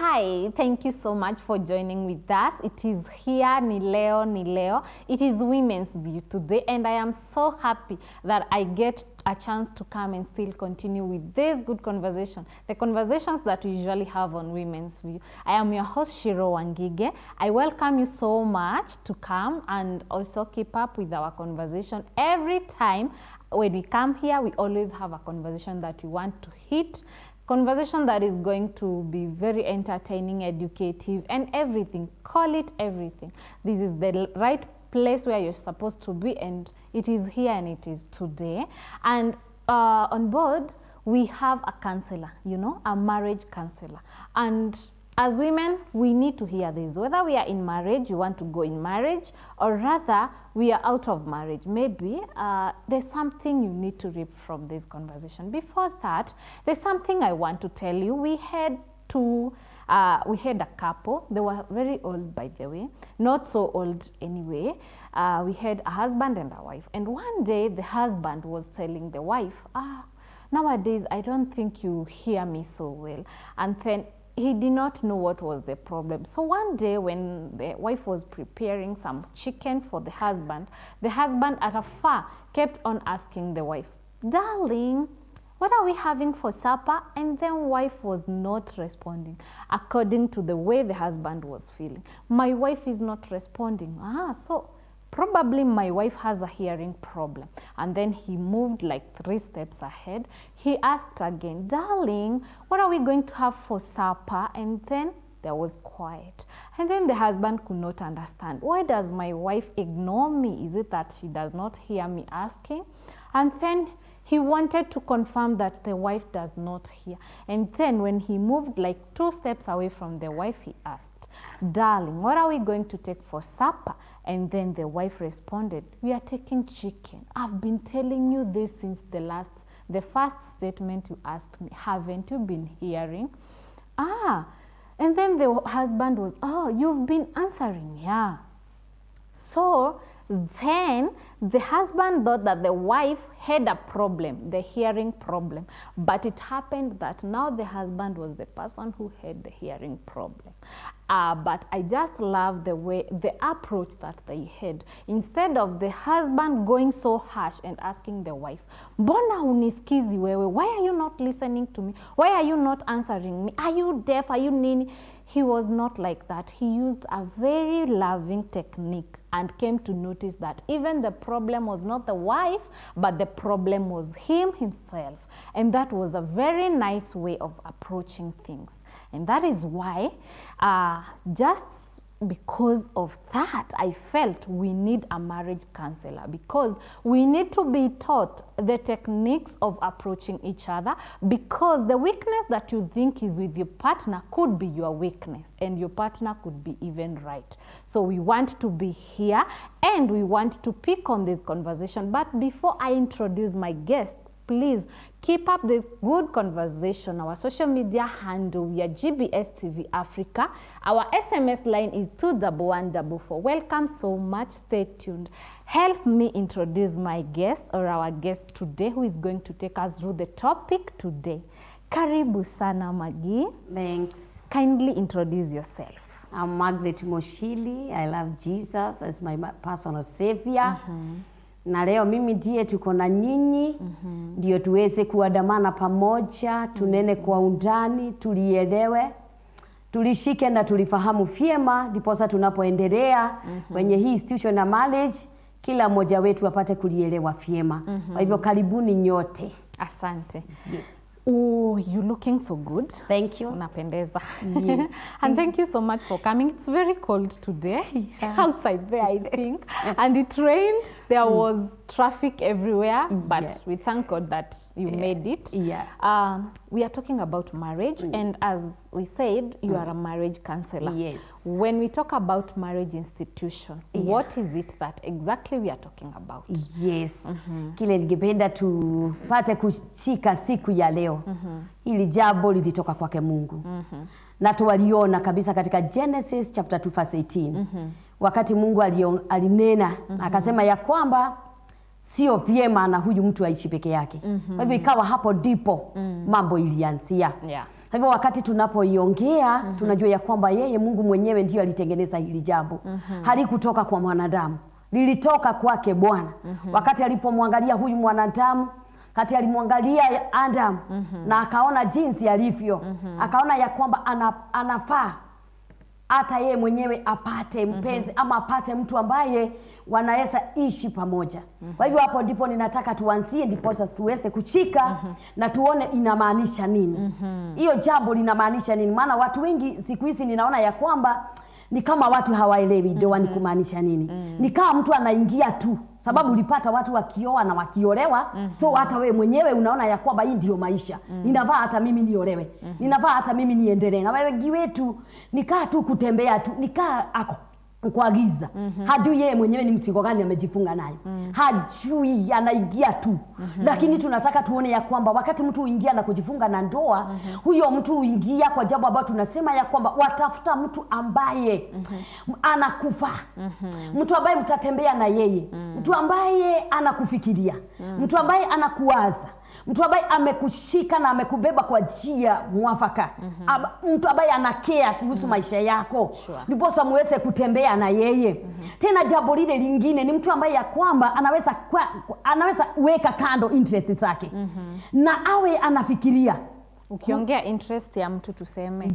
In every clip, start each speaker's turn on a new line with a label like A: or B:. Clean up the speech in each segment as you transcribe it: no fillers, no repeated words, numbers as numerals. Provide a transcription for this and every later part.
A: hi, thank you so much for joining with us. It is here, ni leo. It is Women's View today, and I am so happy that I get a chance to come and still continue with this good conversation, the conversations that we usually have on Women's View. I am your host, Shiro Wangige. I welcome you so much to come and also keep up with our conversation. Every time when we come here, we always have a conversation that we want to hit, conversation that is going to be very entertaining, educative, and everything. Call it everything. This is the right place where you're supposed to be, and it is here and it is today. And on board, we have a counselor, a marriage counselor. And as women, we need to hear this. Whether we are in marriage, you want to go in marriage, or rather we are out of marriage, maybe there's something you need to reap from this conversation. Before that, there's something I want to tell you. We had a couple. They were very old, by the way, not so old anyway. We had a husband and a wife, and one day the husband was telling the wife, nowadays I don't think you hear me so well. And then he did not know what was the problem. So one day when the wife was preparing some chicken for the husband at afar kept on asking the wife, darling, what are we having for supper? And then wife was not responding according to the way the husband was feeling. My wife is not responding. So probably my wife has a hearing problem. And then he moved like 3 steps ahead. He asked again, darling, what are we going to have for supper? And then there was quiet. And then the husband could not understand. Why does my wife ignore me? Is it that she does not hear me asking? And then he wanted to confirm that the wife does not hear. And then when he moved like 2 steps away from the wife, he asked, darling, what are we going to take for supper? And then the wife responded, we are taking chicken. I've been telling you this since the first statement you asked me. Haven't you been hearing? And then the husband was, you've been answering, yeah. So then the husband thought that the wife had a problem, the hearing problem. But it happened that now the husband was the person who had the hearing problem. But I just love the approach that they had. Instead of the husband going so harsh and asking the wife, mbona unisikizi wewe? Why are you not listening to me? Why are you not answering me? Are you deaf? Are you nini? He was not like that. He used a very loving technique and came to notice that even the problem was not the wife, but the problem was him himself. And that was a very nice way of approaching things. And that is why, just because of that, I felt we need a marriage counselor, because we need to be taught the techniques of approaching each other, because the weakness that you think is with your partner could be your weakness, and your partner could be even right. So we want to be here and we want to pick on this conversation. But before I introduce my guests, please keep up this good conversation. Our social media handle, we are GBS TV Africa. Our SMS line is 21144. Welcome so much. Stay tuned. Help me introduce my guest, or our guest today, who is going to take us through the topic today. Karibu sana Magi.
B: Thanks.
A: Kindly introduce yourself.
B: I'm Margaret Moshili. I love Jesus as my personal savior. Na leo mimi ndiye tuko na nyinyi, ndio tuweze kuandamana pamoja, tunene kwa undani, tulielewe, tulishike na tulifahamu vyema, ndiposa tunapoendelea kwenye hii institution na marriage, kila mmoja wetu apate kulielewa vyema. Kwa hivyo karibuni nyote.
A: Asante. You're looking so good.
B: Thank you.
A: Unapendeza. Yeah. And thank you so much for coming. It's very cold today. Outside there, I think. And it rained. There was traffic everywhere. But we thank God that you made it. We are talking about marriage. And as we said, you are a marriage counselor.
B: Yes.
A: When we talk about marriage institution, what is it that exactly we are talking about?
B: Yes. Kile ningependa tupate kushika siku ya leo. Hili jambo lilitoka kwake Mungu. Na tuwaliona kabisa katika Genesis chapter 2 verse 18. Wakati Mungu alinena, akasema ya kwamba sio vyema na huyu mtu aishi peke yake. Kwa hivyo ikawa hapo ndipo mambo ilianzia. Hivyo wakati tunapoiongea tunajua ya kwamba yeye Mungu mwenyewe ndiyo alitengeneza hili jambo. Halikutoka kwa mwanadamu, lilitoka kwake Bwana. Wakati alipomwangalia huyu mwanadamu, kati alimwangalia Adam na akaona jinsi alivyo, akaona ya kwamba anafaa hata yeye mwenyewe apate mpenzi ama apate mtu ambaye wanaweza ishi pamoja. Kwa hivyo hapo ndipo ninataka tuanzie, ndipo tuweze kuchika na tuone inamaanisha nini. Hiyo jambo linamaanisha nini? Maana watu wengi siku hizi ninaona ya kwamba ni kama watu hawaelewi ndoa ni kumaanisha nini. Ni kama mtu anaingia tu sababu ulipata watu wakioa na wakiolewa. So hata wewe mwenyewe unaona ya kwamba hii ndio maisha. Ninafaa hata mimi niolewe. Ninafaa hata mimi niendelee. Na wengi wetu nikaa tu kutembea tu, nikaa kwa giza. Hajui yeye mwenyewe ni mzigo gani amejifunga nayo. Hajui, anaingia tu. Lakini tunataka tuone ya kwamba wakati mtu huingia na kujifunga na ndoa, huyo mtu huingia kwa jambo ambalo tunasema ya kwamba watafuta mtu ambaye anakufaa. Mtu ambaye mtatembea na yeye. Mtu ambaye anakufikiria. Mtu ambaye anakuwaza. Mtu ambaye amekushika na amekubeba kwa njia mwafaka. Mtu ambaye anakea kuhusu maisha yako. Ndipo muweze kutembea na yeye. Tena jambo lile lingine ni mtu ambaye ya kwamba anaweza weka kando interest zake. Na awe anafikiria.
A: Ukiongea interest ya mtu tuseme.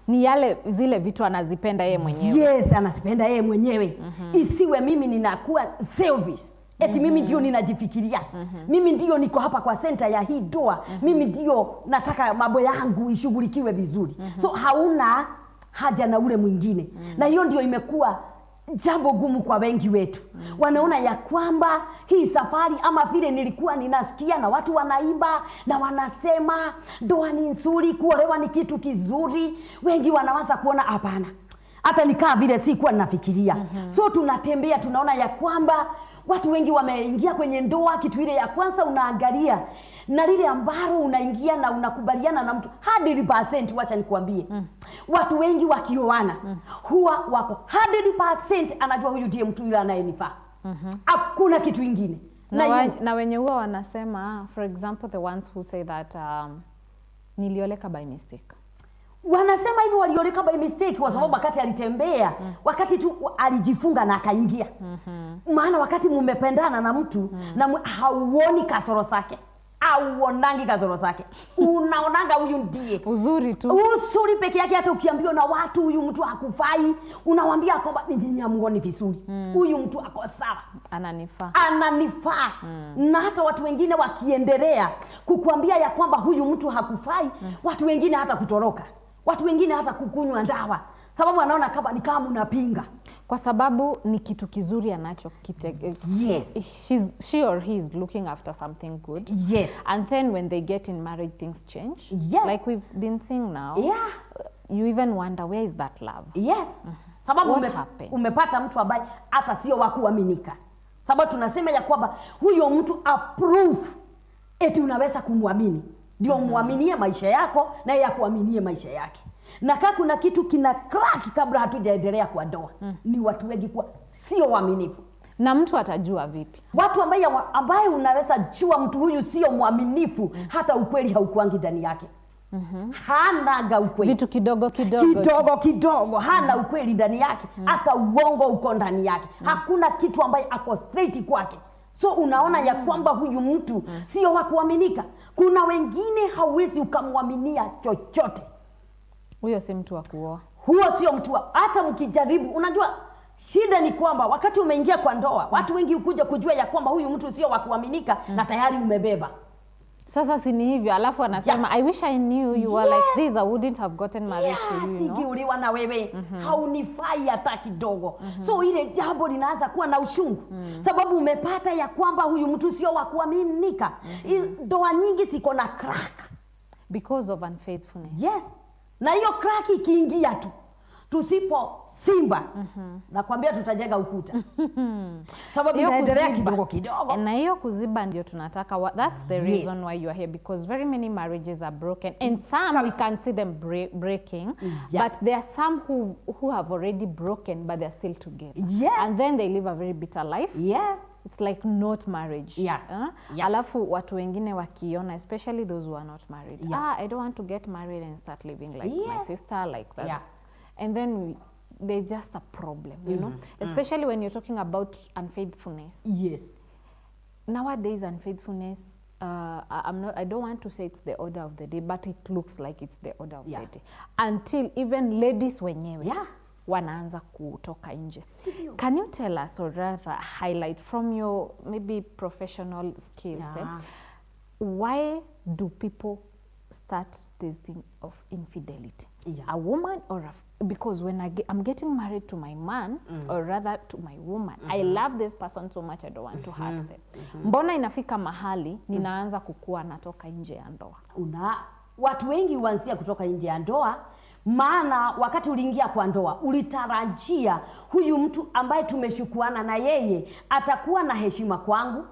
A: Ni zile vitu anazipenda yeye mwenyewe.
B: Yes, anazipenda yeye mwenyewe. Isiwe mimi ninakuwa selfish. Eti mimi ndio ninajifikiria. Mimi ndio niko hapa kwa center ya hii ndoa. Mimi ndio nataka mambo yangu ishughulikiwe vizuri. So hauna haja na ule mwingine. Na hiyo ndio imekuwa jambo gumu kwa wengi wetu. Wanaona ya kwamba hii safari ama vile nilikuwa ninasikia na watu wanaimba na wanasema ndoa ni nzuri, kuolewa ni kitu kizuri. Wengi wanawaza kuona hapana. Hata nikaa vile sikuwa ninafikiria. So tunatembea tunaona ya kwamba watu wengi wameingia kwenye ndoa, kitu ile ya kwanza unaangalia na lile ambalo unaingia na unakubaliana na mtu 100%. Wacha nikwambie, watu wengi wakioana huwa wako 100% anajua huyu ndiye mtu yule anayenifaa. Hakuna kitu kingine.
A: Na wenye huwa wanasema, for example the ones who say that nilioleka by mistake.
B: Wanasema hivyo walioleka by mistake kwa sababu wakati alitembea, wakati tu alijifunga na akaingia. Maana wakati mmependana na mtu na hauoni kasoro zake, hauonangi kasoro zake. Unaonanga huyu ndiye
A: uzuri tu.
B: Uzuri peke yake. Hata ukiambiwa na watu huyu mtu hakufai, unawaambia kwamba nyinyi hamuoni vizuri. Huyu mtu ako sawa. Ananifaa. Na hata watu wengine wakiendelea kukuambia ya kwamba huyu mtu hakufai, watu wengine hata kutoroka. Watu wengine hata kukunywa dawa. Sababu anaona kama ni kama unapinga.
A: Kwa sababu ni kitu kizuri anacho
B: yes.
A: She or he is looking after something good.
B: Yes.
A: And then when they get in marriage things change.
B: Yes.
A: Like we've been seeing now.
B: Yeah.
A: You even wonder where is that love?
B: Yes. Sababu umepata mtu ambaye hata sio wa kuaminika. Sababu tunasema ya kwamba huyo mtu approve eti unaweza kumwamini. Ndio muaminie maisha yako na yeye akuaminie maisha yake. Na kama kuna kitu kina crack kabla hatujaendelea kwa ndoa, ni watu wengi kwa sio waaminifu.
A: Na mtu atajua vipi?
B: Watu ambaye unaweza jua mtu huyu sio mwaminifu, hata ukweli haukuangi ndani yake. Hana ukweli.
A: Vitu kidogo
B: hana ukweli ndani yake. Hata uongo uko ndani yake. Hakuna kitu ambaye ako straight kwake. So unaona ya kwamba huyu mtu sio wa kuaminika. Kuna wengine hauwezi ukamwaminia chochote.
A: Huyo si mtu wa kuoa.
B: Huo sio mtu wa, hata mkijaribu. Unajua shida ni kwamba wakati umeingia kwa ndoa, watu wengi ukuja kujua ya kwamba huyu mtu sio wa kuaminika na tayari umebeba.
A: Sasa si ni hivyo, alafu anasema I wish I knew you were like this, I wouldn't have gotten married to you.
B: Sigiuliwa na wewe. Haunifai hata kidogo. So ile jambo linaanza kuwa na ushungu. Sababu umepata ya kwamba huyu mtu sio wa kuaminika. Ndoa nyingi ziko na crack
A: because of unfaithfulness.
B: Yes. Na hiyo crack ikiingia tu, tusipo simba, nakwambia tutajenga ukuta. Sababu inaendelea kidogo.
A: Na hiyo kuziba ndio tunataka. That's the reason why you are here, because very many marriages are broken and some we can see them breaking, but there are some who have already broken but they're still together.
B: Yes.
A: And then they live a very bitter life.
B: Yes.
A: it's like not marriage.
B: Yeah. Yeah.
A: Alafu watu wengine wakiona, especially those who are not married.
B: Yeah.
A: I don't want to get married and start living like my
B: Yes.
A: sister, like that.
B: Yeah.
A: And then there's just a problem, you know, especially when you're talking about unfaithfulness.
B: Yes.
A: Nowadays, unfaithfulness, I don't want to say it's the order of the day, but it looks like it's the order of the day. Until even ladies wenyewe wanaanza kutoka nje. Can you tell us, or rather highlight from your maybe professional skills, why do people start this thing of infidelity? A woman or because when I'm getting married to my man, or rather to my woman, I love this person so much I don't want to hurt them. Mbona inafika mahali ninaanza kukua natoka nje ya ndoa?
B: Watu wengi huanzia kutoka nje ya ndoa, maana wakati uliingia kwa ndoa ulitarajia huyu mtu ambaye tumeshukuana na yeye atakuwa na heshima kwangu,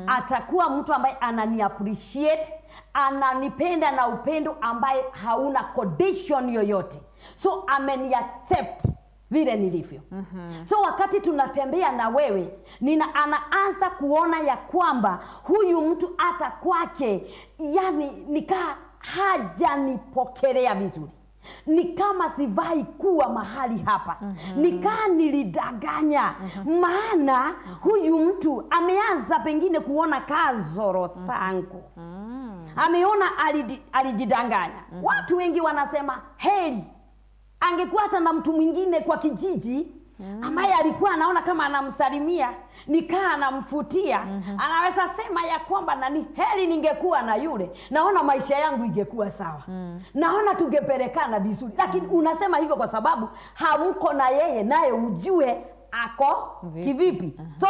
B: atakuwa mtu ambaye anani appreciate, ananipenda na upendo ambaye hauna condition yoyote. So ameni accept vile nilivyo. So wakati tunatembea na wewe, anaanza kuona ya kwamba huyu mtu hata kwake, yani nika hajanipokelea vizuri. Ni kama sivai kuwa mahali hapa. Nikaa nilidanganya. Maana huyu mtu ameanza pengine kuona kasoro zangu. Ameona alijidanganya. Watu wengi wanasema heri angekuwa hata na mtu mwingine kwa kijiji ambaye alikuwa anaona kama anamsalimia, nikaa anamfutia, anaweza sema ya kwamba nani heri ningekuwa na yule, naona maisha yangu ingekuwa sawa, naona tungepelekana vizuri. Lakini unasema hivyo kwa sababu hamko na yeye, naye ujue ako kivipi. So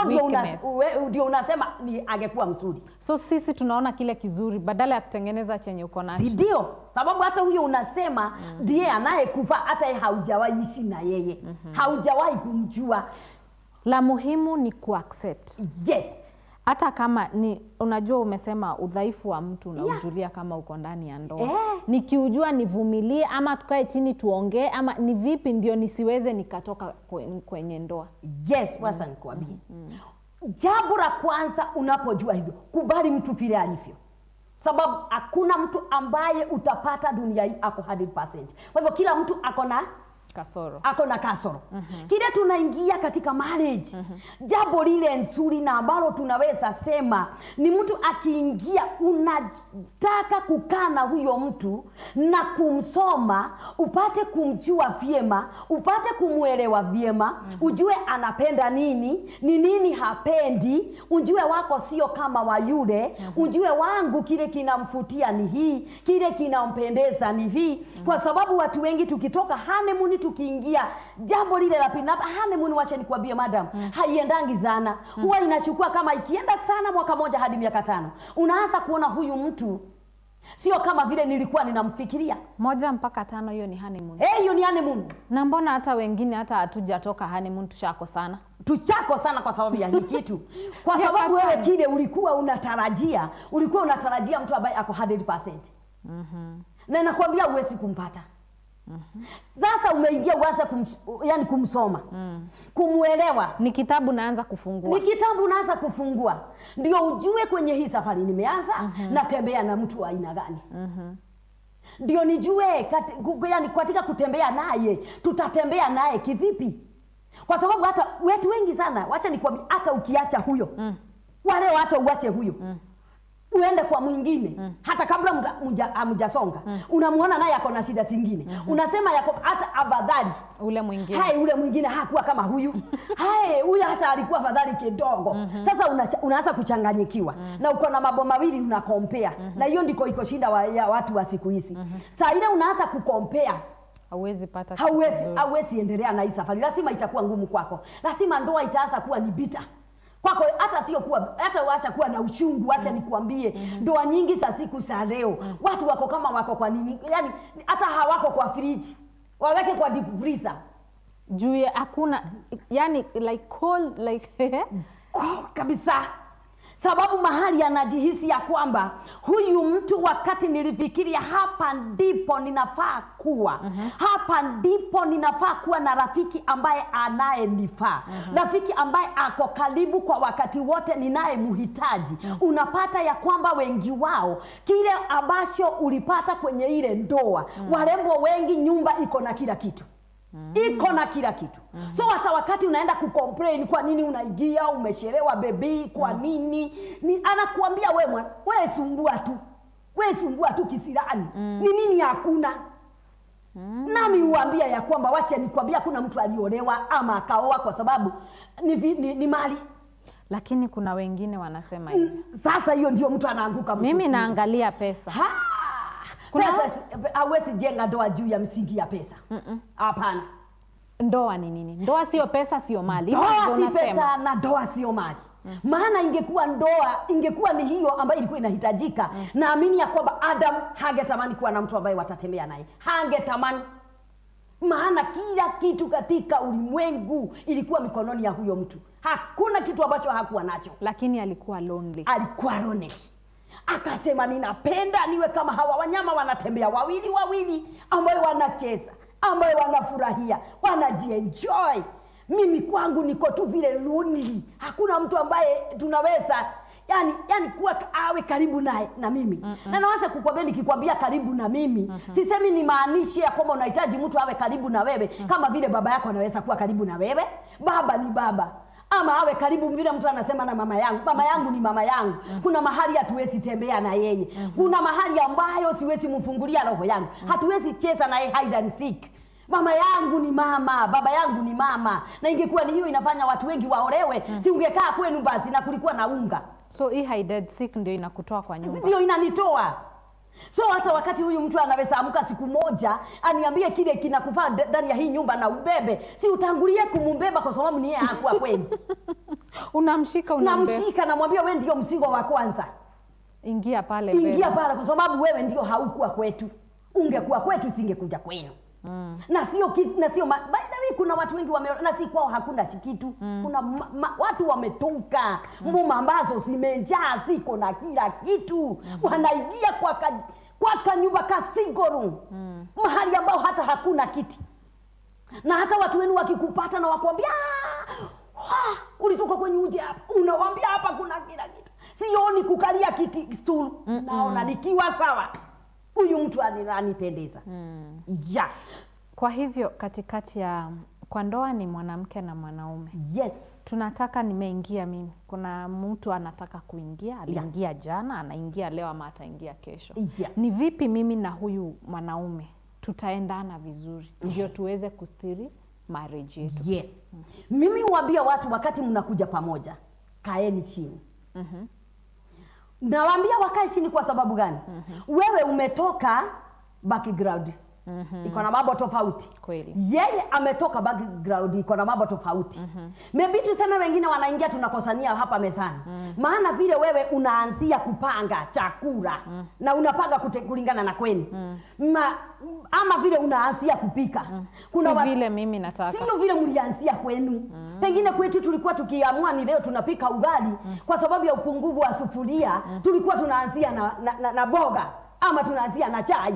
B: ndio unasema ni angekuwa mzuri.
A: So sisi tunaona kile kizuri badala ya kutengeneza chenye uko nacho.
B: Ndio sababu hata huyo unasema ndiye anayekufa, hata yeye haujawahi ishi na yeye, haujawahi kumjua.
A: La muhimu ni kuaccept.
B: Yes.
A: Hata kama ni unajua umesema udhaifu wa mtu na ujulia kama uko ndani ya ndoa. Nikiujua nivumilie, ama tukae chini tuongee, ama ni vipi ndio nisiweze nikatoka kwenye ndoa.
B: Yes, wasa nikwambie. Jambo la kwanza unapojua hivyo, kubali mtu vile alivyo. Sababu hakuna mtu ambaye utapata dunia hii ako 100%. Kwa hivyo kila mtu ako na kasoro. Kile tunaingia katika marriage, jambo lile nzuri na ambalo tunaweza sema ni mtu akiingia, unataka kukaa na huyo mtu na kumsoma, upate kumjua vyema, upate kumuelewa vyema, ujue anapenda nini, ni nini hapendi, ujue wako sio kama wa yule, ujue wangu kile kinamfutia ni hii, kile kinampendeza ni hii. Kwa sababu watu wengi tukitoka honeymoon, tukiingia jambo lile la pili, honeymoon, wacha nikwambie madam, haiendangi sana. Huwa inachukua kama ikienda sana mwaka moja hadi miaka 5. Unaanza kuona huyu mtu sio kama vile nilikuwa ninamfikiria.
A: 1 mpaka 5, hiyo ni honeymoon.
B: Hiyo ni honeymoon.
A: Na mbona hata wengine hata hatujatoka honeymoon tuchako sana kwa sababu ya hii kitu. Kwa sababu wewe kile ulikuwa unatarajia mtu ambaye ako 100%. Na nakwambia uwezi kumpata. Sasa umeingia uanze kumsoma, kumuelewa. Ni kitabu naanza kufungua.
B: Ndio ujue kwenye hii safari nimeanza, natembea na mtu wa aina gani. Ndio nijue katika kutembea naye, tutatembea naye kivipi. Kwa sababu hata wetu wengi sana, wacha nikwambie, hata ukiacha huyo, wale hata uache huyo, uende kwa mwingine, hata kabla hamjasonga, unamuona naye ako na shida zingine, unasema yako hata afadhali
A: ule mwingine.
B: Ule mwingine hakuwa kama huyu. Huyu hata alikuwa afadhali kidogo. Sasa unaanza kuchanganyikiwa. Na uko na mambo mawili una compare. Na hiyo ndiko iko shinda ya watu wa siku hizi. Saa ile unaanza kucompare, hauwezi endelea na hii safari. Lazima itakuwa ngumu kwako. Lazima ndoa itaanza kuwa ni bitter kwako, hata waacha kuwa na uchungu. Acha nikwambie, ndoa nyingi za siku za leo watu wako kama wako kwa nini, yani hata hawako kwa fridge, waweke kwa deep freezer.
A: Hakuna, yani like cold, like
B: kabisa. sababu mahali anajihisi ya kwamba huyu mtu, wakati nilifikiria hapa ndipo ninafaa kuwa, hapa ndipo ninafaa kuwa na rafiki ambaye anayenifaa, rafiki ambaye ako karibu kwa wakati wote ninayemhitaji. Unapata ya kwamba wengi wao kile ambacho ulipata kwenye ile ndoa, warembo wengi nyumba iko na kila kitu. Iko na kila kitu. So hata wakati unaenda kucomplain kwa nini unaingia umeshelewa baby, kwa nini? Anakuambia wewe sumbua tu kisirani. Ni nini hakuna? Nami huambia ya kwamba wacha nikwambia kuna mtu aliolewa ama akaoa kwa sababu ni mali.
A: Lakini kuna wengine hivi.
B: Sasa hiyo ndio mtu anaanguka.
A: Mimi naangalia pesa.
B: Pesa hawezi jenga ndoa juu ya msingi ya pesa. Hapana.
A: Ndoa ni nini? Ndoa sio pesa, sio mali.
B: Ndoa si pesa na ndoa sio mali. Maana ingekuwa ndoa, ingekuwa ni hiyo ambayo ilikuwa inahitajika. Naamini ya kwamba Adam hangetamani kuwa na mtu ambaye watatembea naye. Hangetamani. Maana kila kitu katika ulimwengu ilikuwa mikononi ya huyo mtu. Hakuna kitu ambacho hakuwa nacho.
A: Lakini alikuwa lonely.
B: Alikuwa lonely. Akasema ninapenda niwe kama hawa wanyama wanatembea wawili ambao wanacheza, ambao wanafurahia, wanajienjoy. Mimi kwangu niko tu vile lonely. Hakuna mtu ambaye tunaweza yani kuwa awe karibu naye na mimi. Na naweza kukwambia nikikwambia karibu na mimi, sisemi ni maanisha ya kwamba unahitaji mtu awe karibu na wewe kama vile baba yako anaweza kuwa karibu na wewe. Baba ni baba. Ama awe karibu vile mtu anasema na mama yangu. Mama yangu ni mama yangu. Kuna mahali hatuwezi tembea na yeye. Kuna mahali ambayo siwezi mfungulia roho yangu. Hatuwezi cheza na yeye hide and seek. Mama yangu ni mama, baba yangu ni mama. Na ingekuwa ni hiyo inafanya watu wengi waolewe, si ungekaa kwenu basi na kulikuwa na unga.
A: So hii hide and seek ndio inakutoa kwa nyumba.
B: Ndio inanitoa. So hata wakati huyu mtu anaweza amka siku moja aniambie kile kinakufaa ndani ya hii nyumba na ubebe, si utangulie kumbeba kwa sababu ni yeye hakuwa kwenu.
A: Unamshika
B: namwambia wewe ndio msigo wa kwanza.
A: Ingia pale
B: kwa sababu wewe ndio haukuwa kwetu. Ungekuwa kwetu singekuja kwenu. Na sio by the way kuna watu wengi na si kwao hakuna kitu. Kuna watu wametoka mboma ambazo zimejaa ziko na kila kitu. Wanaingia kwa kanyumba ka single room. Mahali ambao hata hakuna kiti. Na hata watu wenu wakikupata na wakwambia ulitoka kwenye uje hapa. Unawaambia hapa kuna kila kitu. Sioni kukalia kiti stool. Naona nikiwa sawa. Huyu mtu ananipendeza. Yeah.
A: Kwa hivyo katikati ya kwa ndoa ni mwanamke na mwanaume.
B: Yes.
A: Tunataka nimeingia mimi. Kuna mtu anataka kuingia, aliingia jana, anaingia leo ama ataingia kesho.
B: Yeah.
A: Ni vipi mimi na huyu mwanaume tutaendana vizuri ndio tuweze kustiri marriage yetu?
B: Yes. Mimi huambia watu wakati mnakuja pamoja, kaeni chini. Nawaambia wakae chini kwa sababu gani? Wewe umetoka background. Iko na mambo tofauti.
A: Kweli.
B: Yeye ametoka background iko na mambo tofauti. Maybe tuseme wengine wanaingia tunakosania hapa mezani. Maana vile wewe unaanzia kupanga chakula na unapanga kulingana na kwenu. Ama vile unaanzia kupika.
A: Kuna vile mimi nataka.
B: Sio vile mlianzia kwenu. Pengine kwetu tulikuwa tukiamua ni leo tunapika ugali kwa sababu ya upungufu wa sufuria, tulikuwa tunaanzia na boga ama tunaanzia na chai.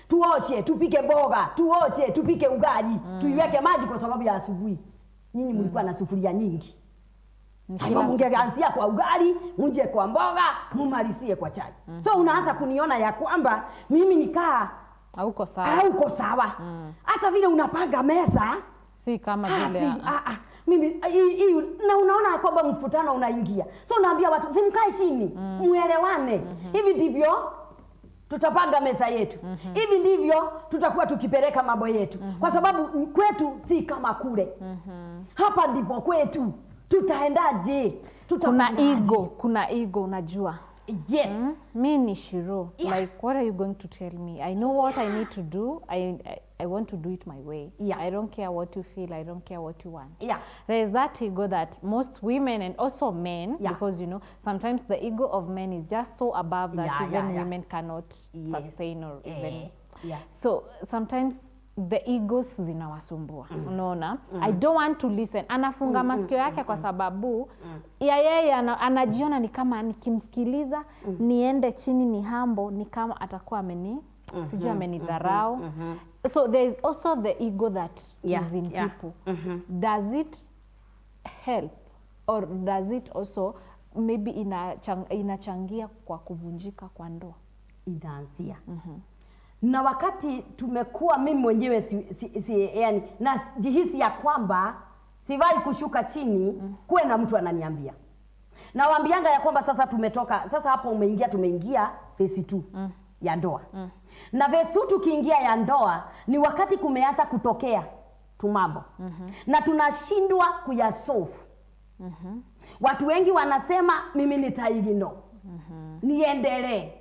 B: Tuoche, tupike boga, tuoche, tupike ugali, tuiweke maji kwa sababu ya asubuhi. Nyinyi mlikuwa na sufuria nyingi. Hapo mngeanzia kwa ugali, mje kwa mboga, mumalizie kwa chai. So unaanza kuniona ya kwamba mimi nikaa
A: hauko sawa.
B: Hauko sawa. Hata vile unapanga mesa,
A: si kama vile.
B: Mimi na unaona kwamba mfutano unaingia. So naambia watu simkae chini, muelewane. Hivi ndivyo tutapanga mesa yetu. Hivi ndivyo tutakuwa tukipeleka mambo yetu. Kwa sababu kwetu si kama kule. Hapa ndipo kwetu. Tutaendaje?
A: Kuna ego unajua.
B: Yes.
A: Me ni Shiro. Yeah. Like what are you going to tell me? I know what I need to do. I want to do it my way.
B: Yeah.
A: I don't care what you feel. I don't care what you want.
B: Yeah.
A: There is that ego that most women and also men, because you know, sometimes the ego of men is just so above that women cannot sustain or even.
B: Yeah.
A: So sometimes the egos zinawasumbua. Unaona? I don't want to listen. Anafunga masikio yake kwa sababu ya yeye anajiona ni kama nikimsikiliza niende chini ni humble, ni kama atakuwa sijui amenidharau. So there is also the ego that is in people. Does it help or does it also maybe inachangia kwa kuvunjika kwa ndoa?
B: Inaanzia. Na wakati tumekuwa mimi mwenyewe yani na jihisi ya kwamba sivai kushuka chini, kuwe na mtu ananiambia. Na waambianga ya kwamba sasa tumetoka, sasa hapo tumeingia phase 2 ya ndoa. Na phase 2 tukiingia ya ndoa ni wakati kumeanza kutokea tumambo. Na tunashindwa kuyasolve. Watu wengi wanasema mimi nitaigino. Niendelee.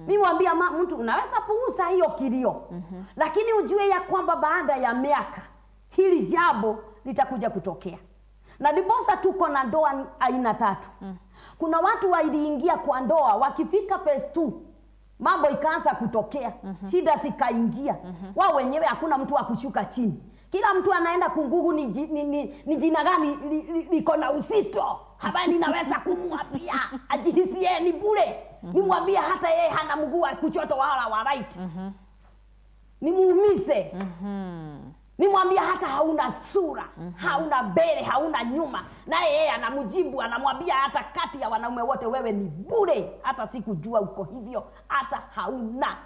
B: Mimi mwambia mtu unaweza punguza hiyo kilio. Lakini ujue ya kwamba baada ya miaka hili jambo litakuja kutokea. Na ndiposa tuko na ndoa aina 3. Kuna watu waliingia kwa ndoa wakifika phase 2 mambo ikaanza kutokea, shida zikaingia. Wao wenyewe hakuna mtu wa kushuka chini. Kila mtu anaenda kungugu ni jina gani liko na uzito. Habari ninaweza kumwambia ajihisie ni bure. Nimwambie hata yeye hana mguu wa kushoto wala wa right. Nimuumize. Nimwambie hata hauna sura, hauna mbele, hauna nyuma. Na yeye anamjibu, anamwambia hata kati ya wanaume wote wewe ni bure. Hata sikujua uko hivyo, hata hauna.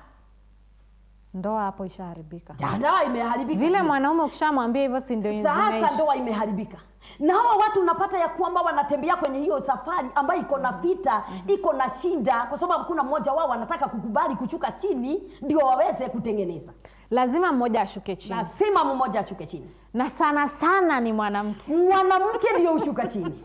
A: Ndoa hapo ishaharibika.
B: Ndoa imeharibika.
A: Vile mwanaume ukishamwambia hivyo si ndio
B: sasa ndoa imeharibika. Na hawa watu unapata ya kwamba wanatembea kwenye hiyo safari ambayo iko na vita, iko na shinda, kwa sababu kuna mmoja wao anataka kukubali kushuka chini ndio waweze kutengeneza.
A: Lazima mmoja ashuke chini.
B: Lazima mmoja ashuke chini.
A: Na sana ni mwanamke.
B: Mwanamke ndio ushuka chini.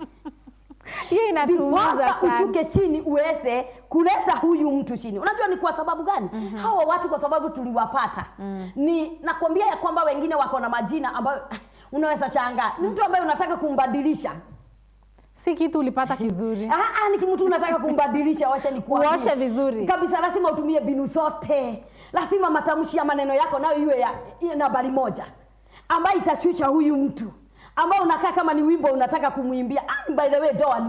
A: Hiyo inatuumiza sana.
B: Ushuke chini uweze kuleta huyu mtu chini. Unajua ni kwa sababu gani? Hawa watu kwa sababu tuliwapata. Ni nakwambia ya kwamba wengine wako na majina ambayo unaweza shangaa. Ni mtu ambaye unataka kumbadilisha.
A: Si kitu ulipata kizuri.
B: Ni mtu unataka kumbadilisha, wacha ni kuambie.
A: Uoshe vizuri.
B: Kabisa lazima utumie binu zote. Lazima matamshi ya maneno yako nayo iwe ya nambari 1. Ambayo itachucha huyu mtu. Ambao unakaa kama ni wimbo unataka kumuimbia. By the way doa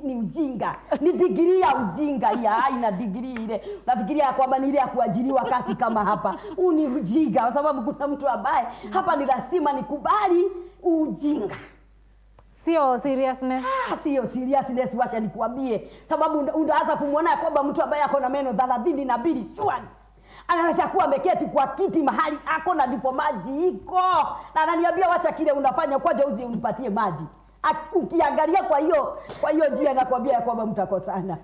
B: ni ujinga. Ni degree ya ujinga ya haina degree ile. Nafikiria kwamba ni ile ya kuajiriwa kazi kama hapa. Ni ujinga kwa sababu kuna mtu ambaye hapa ni lazima nikubali ujinga.
A: Sio seriousness.
B: Sio seriousness, wacha nikuambie. Sababu unaanza kumuona kwamba mtu ambaye ako na meno 32 shwani. Anaweza kuwa ameketi kwa kiti mahali ako na ndipo maji iko. Na ananiambia wacha kile unafanya kwaje uje unipatie maji. Ukiangalia kwa hiyo njia nakwambia ya kwamba mtakosana.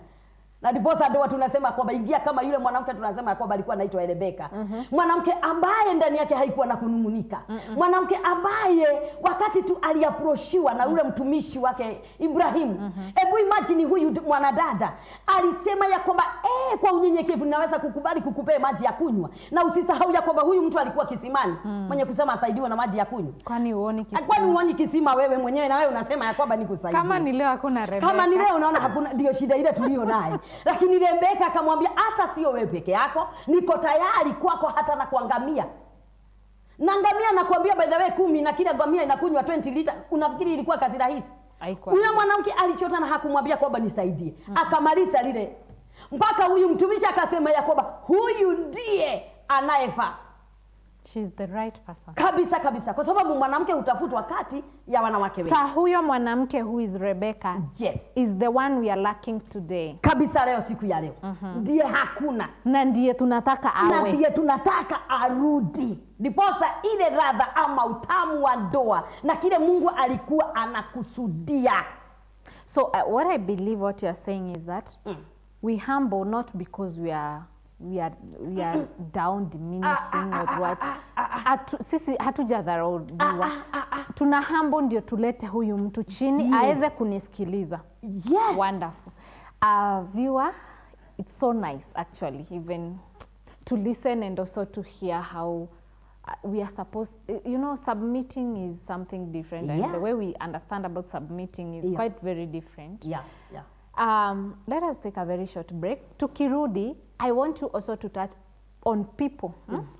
B: Na ndiposa ndio tunasema kwamba ingia kama yule mwanamke tunasema kwamba alikuwa anaitwa Rebeka. Mwanamke ambaye ndani yake haikuwa na kunung'unika. Mwanamke ambaye wakati tu aliaproshiwa na yule mtumishi wake Ibrahimu. Hebu imagine huyu mwanadada alisema ya kwamba kwa unyenyekevu naweza kukubali kukupea maji ya kunywa. Na usisahau ya kwamba huyu mtu alikuwa kisimani. Mwenye kusema asaidiwe na maji ya kunywa.
A: Kwani uone kisima?
B: Kwani uone kisima wewe mwenyewe na wewe unasema ya kwamba nikusaidie.
A: Kama ni leo hakuna Rebeka.
B: Kama ni leo unaona hakuna, ndio shida ile tulio nayo. Lakini Rebeka akamwambia hata sio wewe peke yako, niko tayari kwako hata na kuangamia. Na ngamia nakwambia by the way 10 na kila ngamia inakunywa 20 lita. Unafikiri ilikuwa kazi rahisi? Huyo mwanamke alichota na hakumwambia kwamba nisaidie. Akamaliza lile. Mpaka huyu mtumishi akasema ya kwamba huyu ndiye anayefaa.
A: She's the right person.
B: Kabisa. Kwa sababu mwanamke hutafutwa kati ya wanawake wengi.
A: Huyo mwanamke who is Rebecca.
B: Yes.
A: Is the one we are lacking today.
B: Kabisa leo siku ya leo. Ndiye hakuna.
A: Na ndiye tunataka awe.
B: Na ndiye tunataka arudi. Ndiposa ile ladha ama utamu wa ndoa na kile Mungu alikuwa anakusudia.
A: So what I believe what you are saying is that we humble not because we are down diminishing or what. Sisi hatujadharauliwa. Tuna humble ndio tulete huyu mtu chini aweze kunisikiliza.
B: Yes.
A: Wonderful. Viewer, it's so nice actually even to listen and also to hear how we are supposed, submitting is something different. And the way we understand about submitting is quite very different. Let us take a very short break. Tukirudi, I want you also to touch on people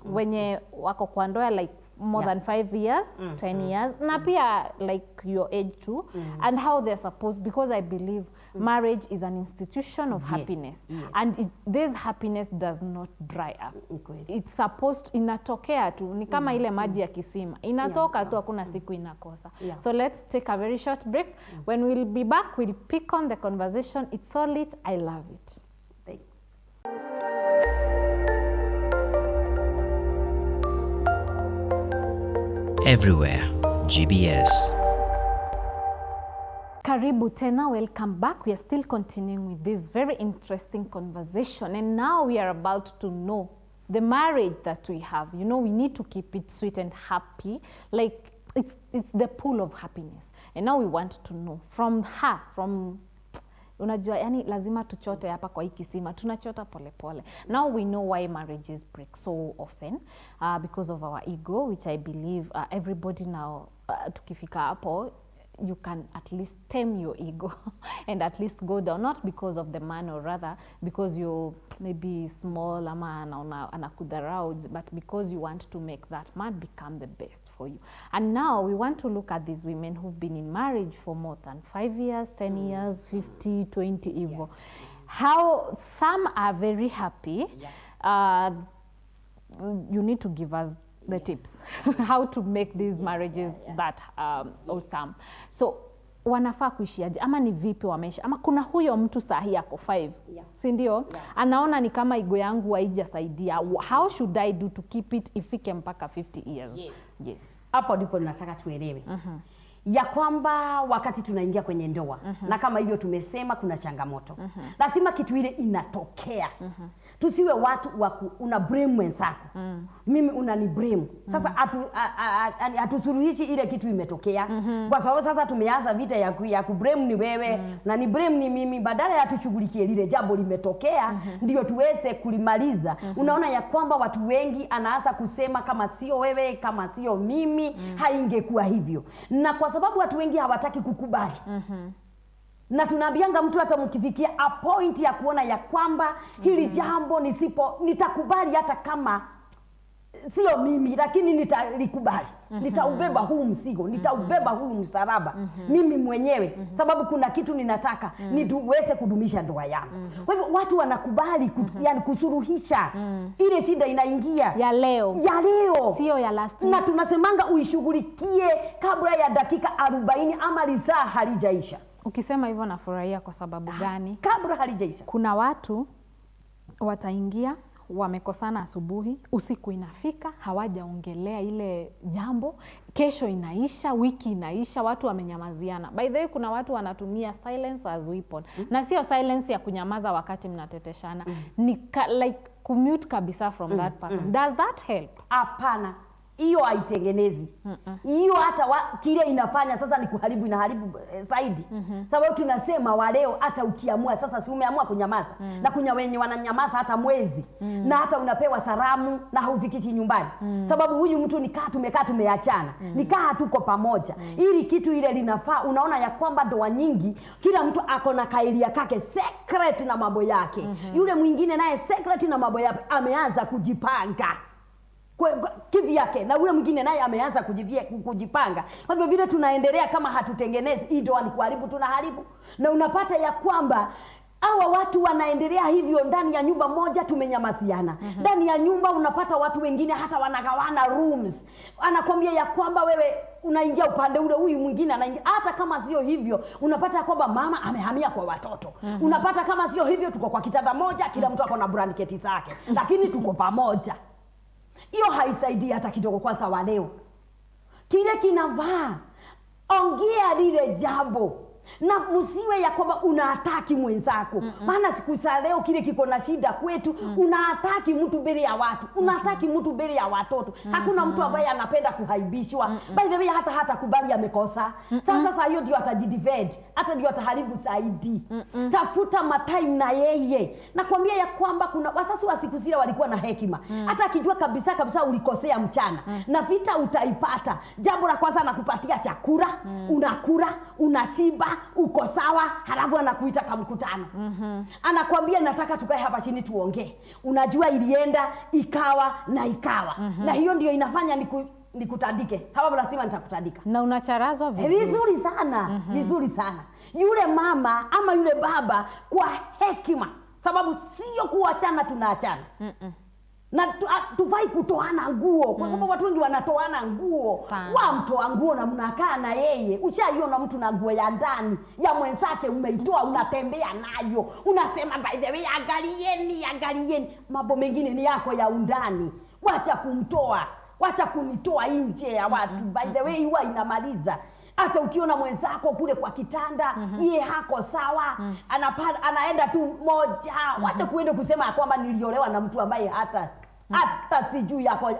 A: wenye wako kwa ndoa like more than 5 years, 10 years, na pia like your age too, and how they're supposed, because I believe marriage is an institution of happiness, and this happiness does not dry up. It's supposed, inatokea tu, ni kama ile maji ya kisima, inatoka tu, hakuna siku inakosa. So let's take a very short break. When we'll be back, we'll pick on the conversation. It's so lit, I love it.
C: Everywhere, GBS.
A: Karibu tena, welcome back. We are still continuing with this very interesting conversation, and now we are about to know the marriage that we have. You know, we need to keep it sweet and happy, like it's the pool of happiness. And now we want to know from her, unajua, yani lazima tuchote hapa kwa hii kisima, tunachota pole pole. Now we know why marriages break so often, because of our ego, which I believe everybody now, tukifika hapo, you can at least tame your ego and at least go down, not because of the man, or rather because you're maybe small ama anakudharau, but because you want to make that man become the best for you. And now we want to look at these women who've been in marriage for more than 5 years, 10 years, 50, 20 even. How some are very happy. You need to give us the tips how to make these marriages that awesome. So wanafaa kuishiaje, ama ni vipi wameishi, ama kuna huyo mtu sahi ako 5, si ndio? Anaona ni kama ego yangu haijasaidia. How should I do to keep it ifike mpaka 50 years? Yes.
B: Hapo ndipo nataka tuelewe ya kwamba wakati tunaingia kwenye ndoa, na kama hivyo tumesema kuna changamoto, lazima kitu ile inatokea. Tusiwe watu una blame mwenzako, mimi unani blame. Sasa hatusuluhishi ile kitu imetokea, kwa sababu sasa tumeanza vita ya ku blame ni wewe na ni blame ni mimi, badala ya tushughulikie lile jambo limetokea ndio tuweze kulimaliza. Unaona ya kwamba watu wengi anaanza kusema kama sio wewe, kama sio mimi, haingekuwa hivyo. Na kwa sababu watu wengi hawataki kukubali, na tunaambianga mtu hata mkifikia a point ya kuona ya kwamba hili jambo nitakubali hata kama sio mimi, lakini nitalikubali. Nitaubeba huu mzigo, nitaubeba huu msalaba mimi mwenyewe, sababu kuna kitu ninataka niweze kudumisha ndoa yangu. Kwa hivyo watu wanakubali yani kusuluhisha ile shida inaingia
A: ya leo,
B: sio ya
A: last week.
B: Na tunasemanga uishughulikie kabla ya dakika 40 ama lisaa halijaisha.
A: Ukisema hivyo nafurahia. Kwa sababu gani?
B: Kabla halijaisha.
A: Kuna watu wataingia, wamekosana asubuhi, usiku inafika, hawajaongelea ile jambo, kesho inaisha, wiki inaisha, watu wamenyamaziana. By the way, kuna watu wanatumia silence as weapon. Na sio silence ya kunyamaza wakati mnateteshana. Ni like commute kabisa from that person. Does that help?
B: Hapana. Hiyo haitengenezi. Hiyo hata kile inafanya sasa ni kuharibu, inaharibu zaidi. Sababu tunasema wa leo hata ukiamua sasa, si umeamua kunyamaza, na kunya wenye wananyamaza hata mwezi, na hata unapewa salamu na haufikishi nyumbani. Sababu huyu mtu tumekaa tumeachana, nikaa tuko pamoja. Ili kitu ile linafaa, unaona ya kwamba ndoa nyingi kila mtu ako na kailia kake secret na mambo yake. Yule mwingine naye secret na mambo yake ameanza kujipanga kivi yake, na ule mwingine naye ameanza kujipanga. Kwa hivyo vile tunaendelea kama hatutengenezi, hii ndoa ni kuharibu, tunaharibu. Na unapata ya kwamba hawa watu wanaendelea hivyo ndani ya nyumba moja, tumenyamaziana. Ndani ya nyumba unapata watu wengine hata wanagawana rooms. Anakwambia ya kwamba wewe unaingia upande ule, huyu mwingine anaingia. Hata kama sio hivyo, unapata kwamba mama amehamia kwa watoto. Unapata kama sio hivyo, tuko kwa kitanda moja, kila mtu ako na blanketi zake, lakini tuko pamoja. Hiyo haisaidii hata kidogo. Kwa sawa leo kile kinavaa, ongea lile jambo, na msiwe ya kwamba unaataki mwenzako. Maana siku za leo kile kiko na shida kwetu, unaataki mtu mbele ya watu, unaataki mtu mbele ya watoto. Hakuna mtu ambaye anapenda kuhaibishwa. By the way, hata kubali amekosa. Sasa hiyo ndio atajidefend, hata ndio ataharibu zaidi. Tafuta matime na yeye. Nakwambia ya kwamba kuna wasasi wa siku zile walikuwa na hekima. Hata akijua kabisa ulikosea mchana, na vita utaipata. Jambo la kwanza anakupatia chakula, unakula, unachiba, uko sawa, halafu anakuita kama mkutano. Anakuambia nataka tukae hapa chini tuongee. Unajua ilienda ikawa. Na hiyo ndio inafanya nikutandike, sababu lazima nitakutandika.
A: Na unacharazwa vizuri.
B: Vizuri sana, vizuri sana. Yule mama ama yule baba kwa hekima, sababu sio kuachana tunaachana. Na tufai kutoana nguo kwa sababu watu wengi wanatoana nguo. Mtoa nguo na mnakaa na yeye. Ushaiona mtu na nguo ya ndani ya mwenzake umeitoa unatembea nayo. Unasema by the way angalieni. Mambo mengine ni yako ya undani. Wacha kumtoa. Wacha kunitoa nje ya watu. By the way huwa inamaliza. Hata ukiona mwenzako kule kwa kitanda, yeye hako sawa, anaenda tu moja. Wacha kuenda kusema kwamba niliolewa na mtu ambaye hata sijui yako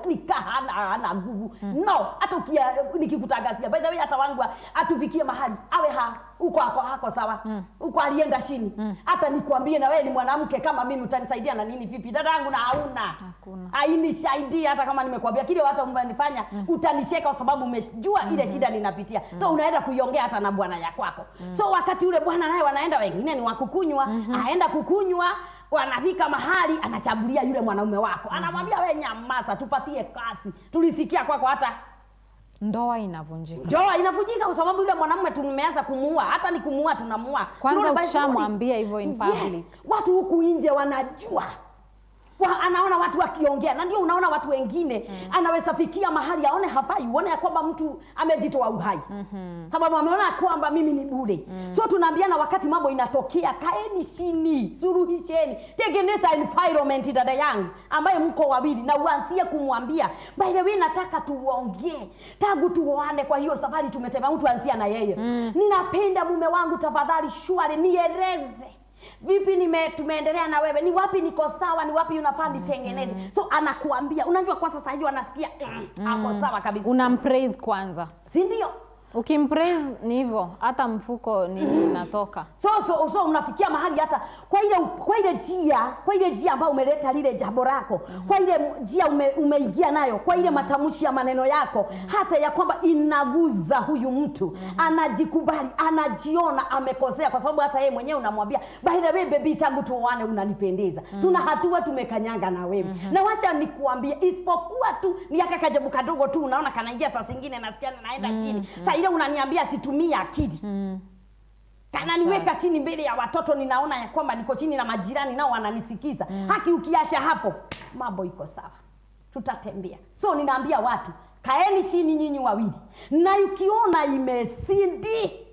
B: hana nguvu. No, hata nikikutangazia by the way hata wangu atufikie mahali awe uko hako sawa. Uko alienda chini. Hata nikwambie na wewe ni mwanamke kama mimi utanisaidia na nini vipi? Dadangu na hakuna. Hainisaidia hata kama nimekwambia kile hata umenifanya utanicheka kwa sababu umejua ile shida ninapitia. So unaenda kuiongea hata na bwana yako. So wakati ule bwana naye wanaenda wengine ni wakukunywa, aenda kukunywa, wanafika mahali anachagulia yule mwanaume wako. Anamwambia wewe nyamaza tupatie kasi. Tulisikia kwako hata
A: ndoa inavunjika.
B: Ndoa inavunjika kwa sababu yule mwanamume tumeanza kumuua. Hata ni kumuua tunamuua.
A: Kwanza ukishamwambia hivyo in public.
B: Yes. Watu huku nje wanajua. Anaona watu wakiongea na ndio unaona watu wengine anaweza fikia mahali aone hafai, uone ya kwamba mtu amejitoa uhai. Sababu ameona kwamba mimi ni bure. So tunaambiana wakati mambo inatokea, kaeni chini, suluhisheni, tengeneza environment dada yangu ambaye mko wawili na uanzie kumwambia by the way nataka tuongee. Tangu tuoane kwa hiyo safari tumetema mtu anzia na yeye. Ninapenda mume wangu tafadhali shwari nieleze. Vipi tumeendelea na wewe? Ni wapi niko sawa? Ni wapi unafaa nitengeneze? So anakuambia, unajua kwa sasa hiyo anasikia hapo sawa kabisa.
A: Unampraise kwanza.
B: Si ndio?
A: Ukimpraise ni hivyo, hata mfuko nini inatoka.
B: So unafikia mahali hata kwa ile njia ambayo umeleta lile jambo lako, kwa ile njia umeingia nayo, kwa ile matamshi ya maneno yako, hata ya kwamba inaguza huyu mtu, anajikubali, anajiona amekosea kwa sababu hata yeye mwenyewe unamwambia, by the way baby tangu tuoane unanipendeza. Tuna hatua tumekanyanga na wewe. Na wacha nikuambie isipokuwa tu ni akajabu kadogo tu unaona kanaingia saa zingine nasikia naenda chini. Ile unaniambia situmia akili. Kana niweka chini mbele ya watoto ninaona ya kwamba niko chini na majirani nao wananisikiza. Haki ukiacha hapo mambo iko sawa. Tutatembea. So ninaambia watu, kaeni chini nyinyi wawili. Na ukiona imesindi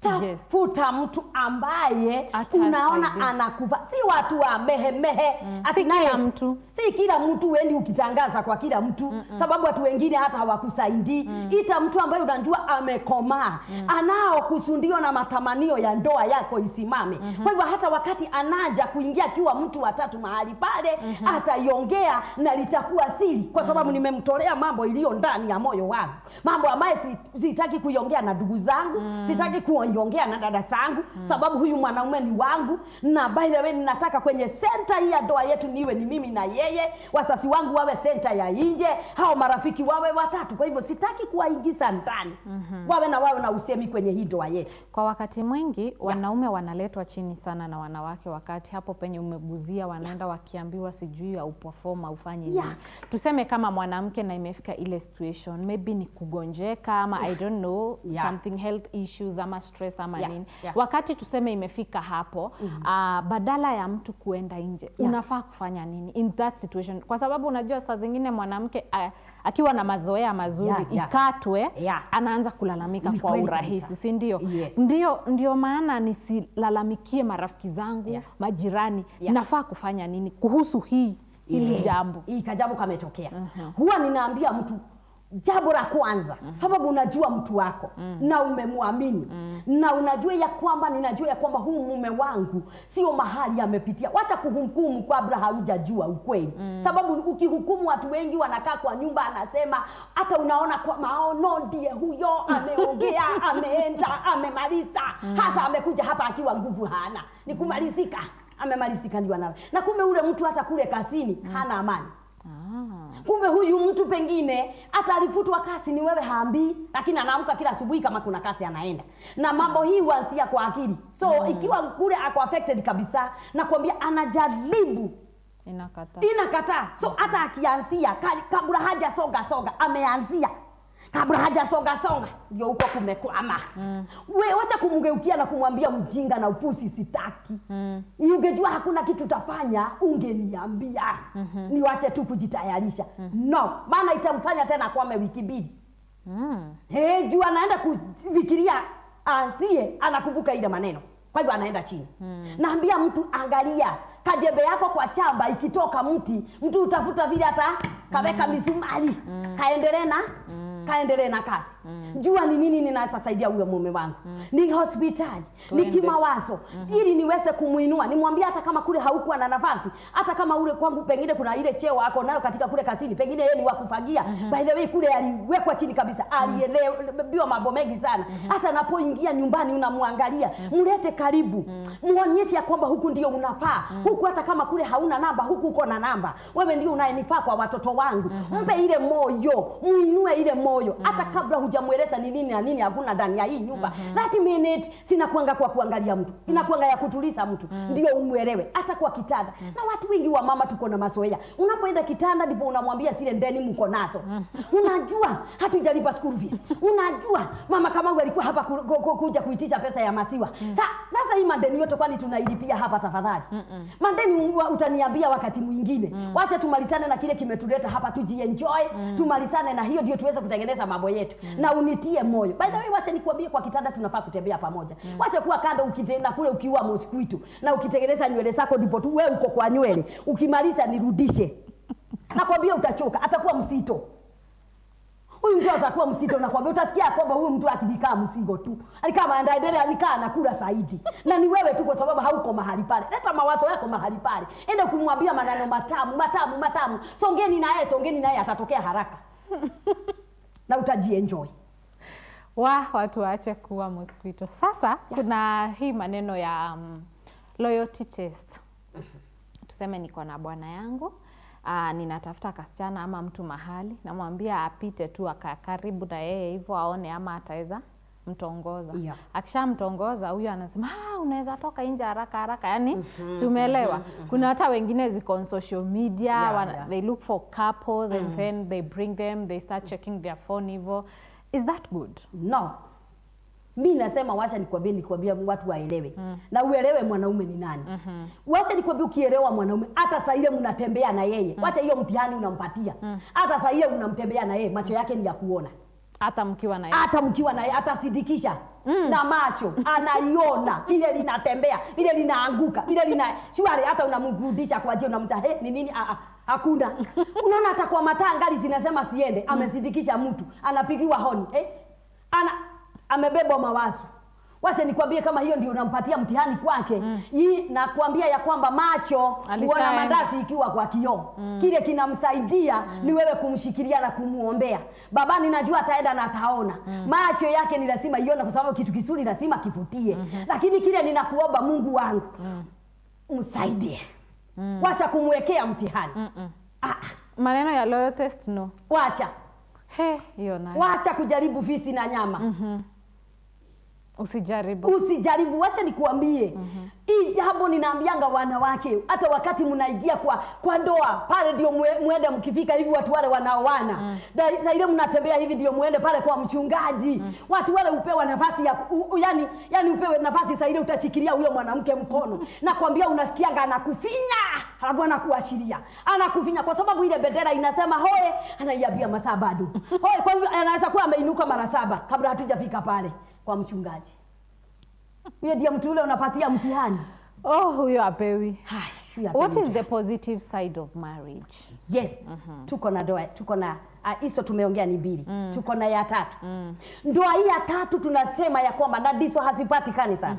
B: tafuta mtu ambaye unaona anakufa. Si watu wa mehemehe. Si kila mtu wendi ukitangaza kwa kila mtu. Sababu watu wengine hata hawakusaidii. Ita mtu ambaye unajua amekomaa. Anao kusundio na matamanio ya ndoa yako isimame. Kwa hivyo hata wakati anaja kuingia kiwa mtu watatu mahali pale, ataiongea na litakuwa siri. Kwa sababu nimemtolea mambo iliyo ndani ya moyo wangu. Mambo ambayo sitaki kuiongea na ndugu zangu, sitaki kuiongea na dada zangu, sababu huyu mwanaume ni wangu. Na by the way ninataka kwenye center hii ya ndoa yetu niwe ni mimi na yeye, wasasi wangu wawe center ya nje, hao marafiki wawe watatu. Kwa hivyo sitaki kuwaingiza ndani. Wawe na usemi kwenye hii ndoa yetu.
A: Kwa wakati mwingi wanaume wanaletwa chini sana na wanawake, wakati hapo penye umeguzia wanaenda wakiambiwa sijui au perform au ufanye nini. Tuseme kama mwanamke na imefika ile situation, maybe ni kugonjeka ama I don't know, something health issues ama stress ama nini. Wakati tuseme imefika hapo, badala ya mtu kuenda nje, unafaa kufanya nini in that situation? Kwa sababu unajua saa zingine mwanamke akiwa na mazoea mazuri ikatwe, anaanza kulalamika kwa urahisi, si ndio? Ndio maana nisilalamikie marafiki zangu, majirani. Nafaa kufanya nini kuhusu hili jambo?
B: Hii jambo kametokea. Huwa ninaambia mtu jambo la kwanza, sababu unajua mtu wako na umemwamini na unajua ya kwamba ninajua ya kwamba huu mume wangu sio mahali amepitia. Wacha kuhukumu kabla haujajua ukweli. Sababu ukihukumu watu wengi wanakaa kwa nyumba anasema, hata unaona kwa maono ndiye huyo ameongea, ameenda, amemaliza. Hasa amekuja hapa akiwa nguvu hana. Ni kumalizika, amemalizika ndio anawe. Na kumbe ule mtu hata kule kasini hana amani. Kumbe huyu mtu pengine hata alifutwa kasi ni wewe haambii, lakini anaamka kila asubuhi kama kuna kasi anaenda. Na mambo hii huanzia kwa akili. So ikiwa kule ako affected kabisa, nakwambia anajaribu Inakataa. So hata akianzia kabla haja songa ameanzia. Kabla haja songa ndio huko kumekwama. Wewe wacha kumgeukia na kumwambia mjinga na upusi sitaki. Ungejua hakuna kitu utafanya ungeniambia. Niwache tu kujitayarisha. No, maana itamfanya tena kwame wiki mbili. Jua anaenda kufikiria anzie anakumbuka ile maneno. Kwa hivyo anaenda chini. Naambia mtu angalia kajembe yako kwa chamba ikitoka mtu utafuta vile hata kaweka misumari. Kaendelee na kazi. Jua ni nini ninasaidia huyo mume wangu. Ni hospitali, ni kimawazo. Ili niweze kumuinua, nimwambie hata kama kule haukuwa na nafasi, hata kama ule kwangu pengine kuna ile cheo wako nayo katika kule kazini, pengine yeye ni wa kufagia. By the way kule aliwekwa chini kabisa, alielewa mambo mengi sana. Hata anapoingia nyumbani unamwangalia, mlete karibu. Muonyeshe ya kwamba huku ndio unafaa. Huku hata kama kule hauna namba, huku uko na namba. Wewe ndio unayenifaa kwa watoto wangu. Mpe ile moyo, muinue ile moyo. Hata kabla hujamueleza ni nini na nini hakuna ndani ya hii nyumba. That minute sina kuanga kwa kuangalia mtu. Inakuanga ya kutuliza mtu. Ndio umuelewe. Hata kwa kitanda. Na watu wengi wa mama tuko na mazoea. Unapoenda kitanda ndipo unamwambia sile ndeni mko nazo. Unajua hatujalipa school fees. Unajua mama kama wewe alikuwa hapa kuja kuitisha pesa ya maziwa. Sasa hii madeni yote kwani tunailipia hapa tafadhali? Madeni utaniambia wakati mwingine. Wacha tumalizane na kile kimetuleta hapa tujienjoy. Tumalizane na hiyo ndio tuweze kutengeneza mambo yetu. Na unitie moyo. By the way wacha nikwambie kwa kitanda tunafaa kutembea pamoja. Wacha kuwa kando ukitenda kule ukiwa mosquito na ukitengeneza nywele zako ndipo tu wewe uko kwa nywele. Ukimaliza nirudishe. Nakwambia utachoka, atakuwa msito. Huyu mtu atakuwa msito nakwambia utasikia kwamba huyu mtu akidikaa msingo tu. Alikama anaendelea alikaa anakula zaidi. Na ni wewe tu kwa sababu hauko mahali pale. Leta mawazo yako mahali pale. Enda kumwambia maneno matamu. Songeni naye atatokea haraka. Na utajienjoy.
A: Watu waache kuwa mosquito. Sasa kuna hii maneno ya loyalty test. Tuseme niko na bwana yangu, ninatafuta kasichana ama mtu mahali, namwambia apite tu karibu na yeye hivyo aone ama ataweza mtongoza. Akishamtongoza huyo anasema unaweza toka nje haraka. Yaani si umeelewa? Kuna hata wengine ziko on social media, they look for couples and then they bring them, they start checking their phone hivyo. Is that good?
B: No. Mimi nasema wacha nikwambie watu waelewe. Na uelewe mwanaume ni nani. Wacha nikwambie ukielewa mwanaume hata saa ile mnatembea na yeye. Wacha hiyo mtihani unampatia. Hata saa ile unamtembea na yeye, macho yake ni ya kuona.
A: Hata mkiwa na yeye atasidikisha na macho anaiona ile linatembea, ile linaanguka, ile shwari hata unamrudisha kwa je unamta ni nini hakuna. Unaona hata kwa mataa ngali zinasema siende, amesidikisha mtu, anapigiwa honi. Amebebwa mawazo. Wacha nikwambie kama hiyo ndio unampatia mtihani kwake. Hii nakwambia ya kwamba macho uona mandazi ikiwa kwa kioo. Kile kinamsaidia ni wewe kumshikilia na kumuombea. Baba ninajua ataenda na ataona. Macho yake ni lazima ione kwa sababu kitu kizuri lazima kivutie. Lakini kile ninakuomba Mungu wangu msaidie. Wacha kumwekea mtihani. Maneno ya loyal test no.
B: Wacha.
A: Hiyo nayo.
B: Wacha kujaribu fisi na nyama. Usijaribu, wacha nikuambie. Hii jambo ninaambianga wanawake, hata wakati mnaingia kwa ndoa, pale ndio muende mkifika hivi watu wale wanaoana. Sasa ile mnatembea hivi ndio muende pale kwa mchungaji. Watu wale upewa nafasi ya yani upewe nafasi sasa ile utashikilia huyo mwanamke mkono. Nakwambia unasikianga anakufinya, halafu anakuashiria. Anakufinya kwa sababu ile bendera inasema hoe, anaiambia masaa bado. Hoe kwa hivyo anaweza kuwa ameinuka mara 7 kabla hatujafika pale kwa mchungaji. Huyo ndiye mtu ule unapatia mtihani.
A: Huyo apewi. What is the positive side of marriage?
B: Yes. Tuko na ndoa, tuko na hizo tumeongea ni 2. Tuko na ya 3. Ndoa hii ya 3 tunasema ya kwamba na ndizo hazipatikani sana.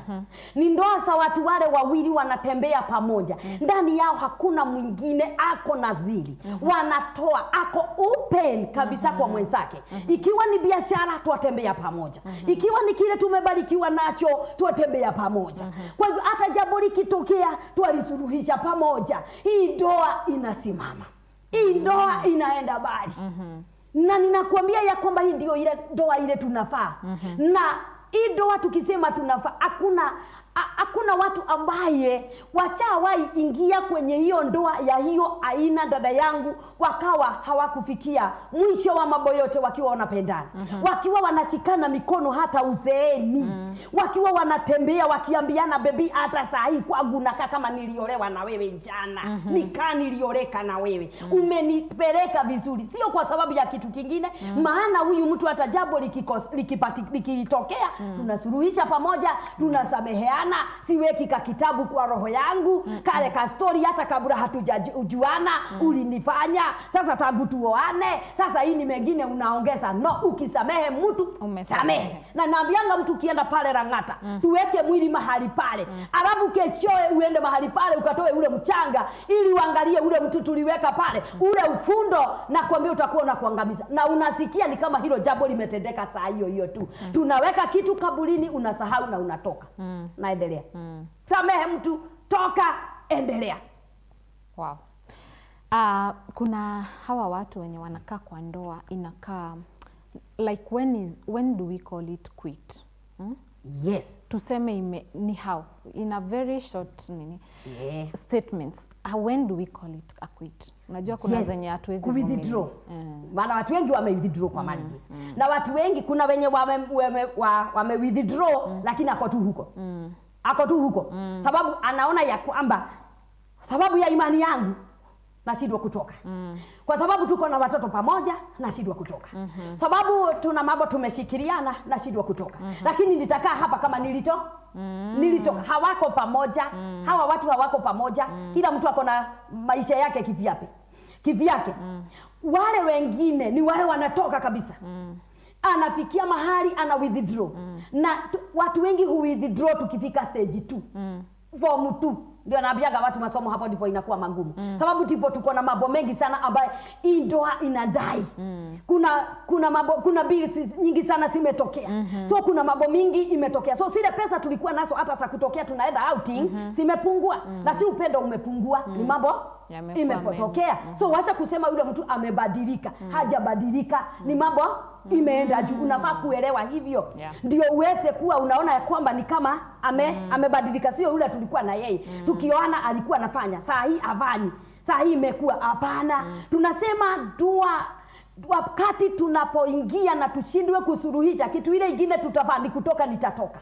B: Ni ndoa za watu wale wawili wanatembea pamoja. Ndani yao hakuna mwingine ako nazili. Wanatoa ako open kabisa kwa mwenzake. Ikiwa ni biashara tuatembea pamoja. Ikiwa ni kile tumebarikiwa nacho tuatembea pamoja. Kwa hivyo hata jambo likitokea tualisuluhisha pamoja. Hii ndoa inasimama. Hii ndoa inaenda mbali. Na ninakuambia ya kwamba hii ndio ile ndoa ile tunafaa. Na hii ndoa tukisema tunafaa, hakuna watu ambaye wachawahi ingia kwenye hiyo ndoa ya hiyo aina, dada yangu, wakawa hawakufikia mwisho wa mambo yote wakiwa wanapendana, wakiwa wanashikana mikono hata uzeeni, wakiwa wanatembea wakiambiana, baby, hata saa hii kwangu nakaa kama niliolewa na wewe jana, nikaa nilioleka na wewe, umenipeleka vizuri. Sio kwa sababu ya kitu kingine, maana huyu mtu hata jambo likitokea, tunasuluhisha pamoja, tunasameheana, siweki ka kitabu kwa roho yangu, kale ka story hata kabla hatujajuana, ulinifanya, sasa tangu tuoane, sasa hii ni mengine unaongeza. No, ukisamehe mtu, samehe. Na naambianga mtu kienda pale Lang'ata, tuweke mwili mahali pale, alafu keshoe uende mahali pale ukatoe ule mchanga, ili uangalie ule mtu tuliweka pale, ule ufundo, na kuambia utakuwa unakuangamiza. Na unasikia ni kama hilo jambo limetendeka saa hiyo hiyo tu. Tunaweka kitu kaburini, unasahau na unatoka. Naendelea. Samehe mtu, toka, endelea.
A: Wow. Kuna hawa watu wenye wanakaa kwa ndoa inakaa like when do we call it quit?
B: Yes.
A: Tuseme ni how in a very short statements. When do we call it a quit? Unajua kuna zenye hatuwezi
B: withdraw. Maana watu wengi wame withdraw kwa marriages. Na watu wengi kuna wenye wame withdraw lakini ako tu huko. Ako tu huko. Sababu anaona ya kwamba sababu ya imani yangu nashindwa kutoka. Kwa sababu tuko na watoto pamoja nashindwa kutoka. Sababu tuna mambo tumeshikiliana nashindwa kutoka. Lakini nitakaa hapa kama nilitoka. Hawako pamoja. Hawa watu hawako pamoja. Kila mtu ako na maisha yake kivyake. Wale wengine ni wale wanatoka kabisa. Anafikia mahali ana withdraw. Na watu wengi hu withdraw tukifika stage 2. Form 2. Ndio naambiaga watu masomo hapo ndipo inakuwa magumu. Sababu tipo tuko na mambo mengi sana ambayo ndoa inadai. Kuna bills nyingi sana zimetokea. So kuna mambo mingi imetokea. So zile pesa tulikuwa nazo hata za kutokea tunaenda outing zimepungua. Na si upendo umepungua, ni mambo imepotokea. So wacha kusema yule mtu amebadilika, hajabadilika, ni mambo imeenda juu. Unafaa kuelewa hivyo. Ndio uweze kuwa unaona ya kwamba ni kama amebadilika, sio yule tulikuwa na yeye. Tukioana alikuwa anafanya, saa hii afanyi. Saa hii imekuwa hapana. Tunasema dua wakati tunapoingia na tushindwe kusuluhisha kitu ile ingine tutafani kutoka nitatoka.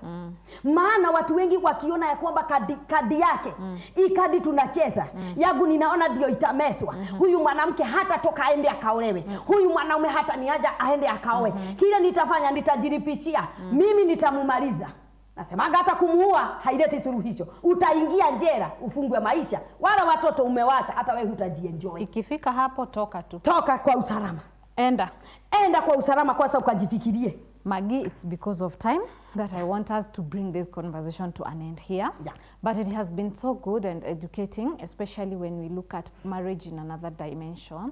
B: Maana watu wengi wakiona ya kwamba kadi yake hii kadi tunacheza yangu ninaona ndio itameswa. Huyu mwanamke hata toka aende akaolewe. Huyu mwanaume hata niaja aende akaoe. Kile nitafanya nitajiripishia. Mimi nitamumaliza. Nasemaga hata kumuua haileti suluhisho. Utaingia jela, ufungwe maisha. Wala watoto umewacha, hata wewe hutajienjoy.
A: Ikifika hapo toka tu.
B: Toka kwa usalama. Enda kwa usalama kwanza ukajifikirie.
A: Maggie, it's because of time that I want us to bring this conversation to an end here. But it has been so good and educating, especially when we look at marriage in another dimension.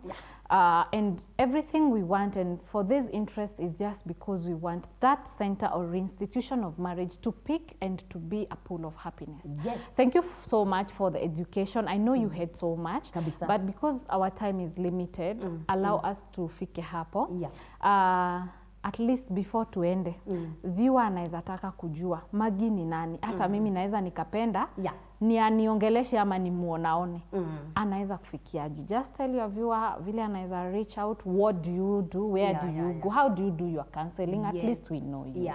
A: And everything we want, and for this interest is just because we want that center or institution of marriage to pick and to be a pool of happiness.
B: Yes.
A: Thank you so much for the education. I know you had so much, but because our time is limited, allow us to fike hapo. At least before tuende, viewer anaweza taka kujua Maggie ni nani. Hata mimi naweza nikapenda ni aniongeleshe ama ni muonaone. Anaweza kufikiaje? Just tell your viewer vile anaweza reach out. What do you do? Where do you go? How do you do your counseling? At least we know you.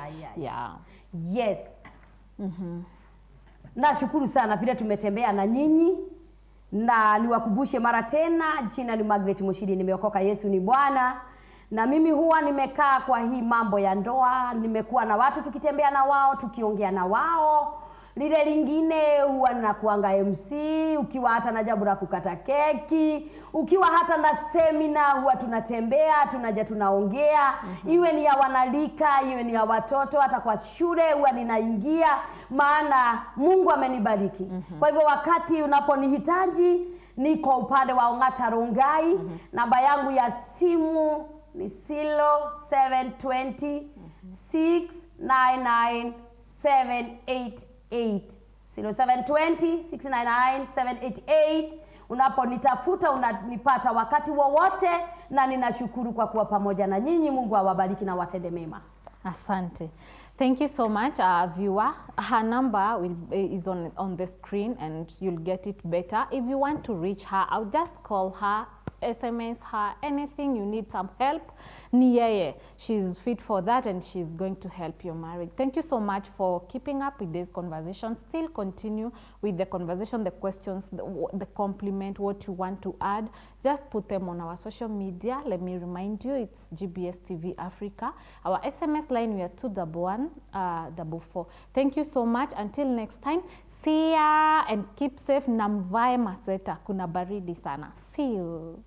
B: Yes. Nashukuru sana vile tumetembea na nyinyi, na niwakumbushe mara tena, jina ni Margaret Mushiri, nimeokoka, Yesu ni Bwana. Na mimi huwa nimekaa kwa hii mambo ya ndoa, nimekuwa na watu tukitembea na wao, tukiongea na wao. Lile lingine huwa nakuanga MC, ukiwa hata na jambo la kukata keki, ukiwa hata na seminar huwa tunatembea, tunaja tunaongea. Iwe ni ya wanalika, iwe ni ya watoto, hata kwa shule huwa ninaingia, maana Mungu amenibariki. Kwa hivyo wakati unaponihitaji, niko upande wa Ongata Rongai. Namba yangu ya simu ni 0720 699 788. 0720 699 788. Unaponitafuta unanipata wakati wowote, na ninashukuru kwa kuwa pamoja na nyinyi. Mungu awabariki na watende mema.
A: Asante. Thank you so much, viewer. Her number is on the screen and you'll get it better. If you want to reach her, I'll just call her, SMS her, anything you need some help, ni yeye. She's fit for that and she's going to help your marriage. Thank you so much for keeping up with this conversation. Still continue with the conversation, the questions, the compliment, what you want to add. Just put them on our social media. Let me remind you, it's GBS TV Africa. Our SMS line, we are 211-44. Thank you so much. Until next time, see ya and keep safe. Na mvae masweta, kuna baridi sana. See you.